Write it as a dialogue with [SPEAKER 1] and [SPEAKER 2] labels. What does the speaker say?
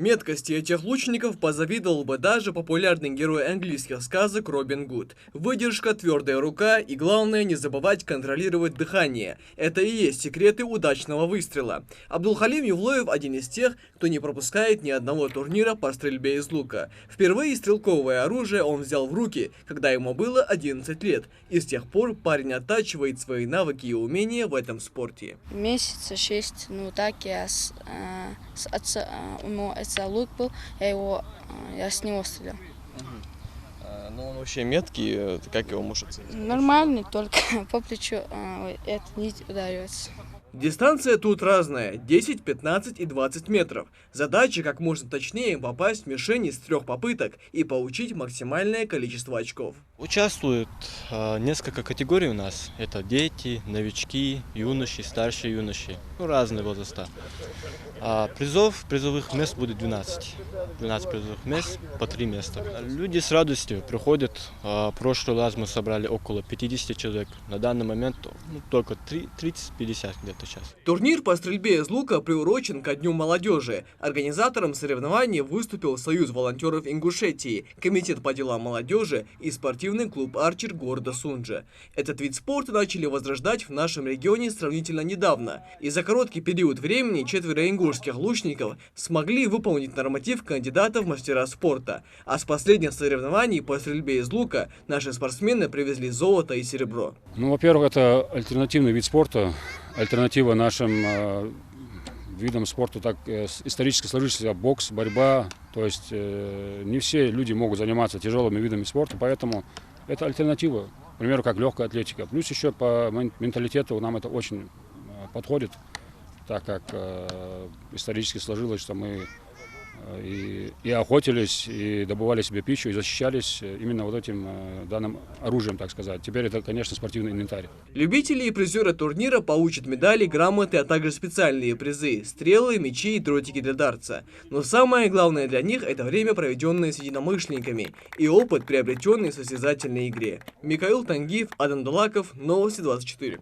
[SPEAKER 1] Меткости этих лучников позавидовал бы даже популярный герой английских сказок Робин Гуд. Выдержка, твердая рука и, главное, не забывать контролировать дыхание. Это и есть секреты удачного выстрела. Абдулхалим Ювлоев один из тех, кто не пропускает ни одного турнира по стрельбе из лука. Впервые стрелковое оружие он взял в руки, когда ему было 11 лет. И с тех пор парень оттачивает свои навыки и умения в этом спорте.
[SPEAKER 2] Месяца 6, так я с отца, у него отца лук был, я с него стрелял.
[SPEAKER 3] Ну он вообще меткий, как его может оценить?
[SPEAKER 2] Нормальный, только по плечу эта нить ударивается.
[SPEAKER 1] Дистанция тут разная – 10, 15 и 20 метров. Задача как можно точнее попасть в мишени с 3 попыток и получить максимальное количество очков.
[SPEAKER 3] Участвуют несколько категорий у нас. Это дети, новички, юноши, старшие юноши. Разные возраста. Призовых мест будет 12. 12 призовых мест по 3 места. Люди с радостью приходят. В прошлый раз мы собрали около 50 человек. На данный момент только 30-50 где-то сейчас.
[SPEAKER 1] Турнир по стрельбе из лука приурочен ко Дню молодежи. Организатором соревнований выступил Союз волонтеров Ингушетии, Комитет по делам молодежи и спортивный клуб «Арчер» города Сунджа. Этот вид спорта начали возрождать в нашем регионе сравнительно недавно. И за короткий период времени 4 ингушских лучников смогли выполнить норматив кандидата в мастера спорта. А с последних соревнований по стрельбе из лука наши спортсмены привезли золото и серебро.
[SPEAKER 4] Во-первых, это альтернативный вид спорта, альтернатива нашим видам спорта, так исторически сложившийся бокс, борьба. То есть не все люди могут заниматься тяжелыми видами спорта, поэтому это альтернатива, к примеру, как легкая атлетика. Плюс еще по менталитету нам это очень подходит, так как исторически сложилось, что мы и охотились, и добывали себе пищу, и защищались именно вот этим данным оружием, так сказать. Теперь это, конечно, спортивный инвентарь.
[SPEAKER 1] Любители и призеры турнира получат медали, грамоты, а также специальные призы – стрелы, мечи и дротики для дартса. Но самое главное для них – это время, проведенное с единомышленниками, и опыт, приобретенный в состязательной игре. Михаил Тангиев, Адам Дулаков, Новости 24.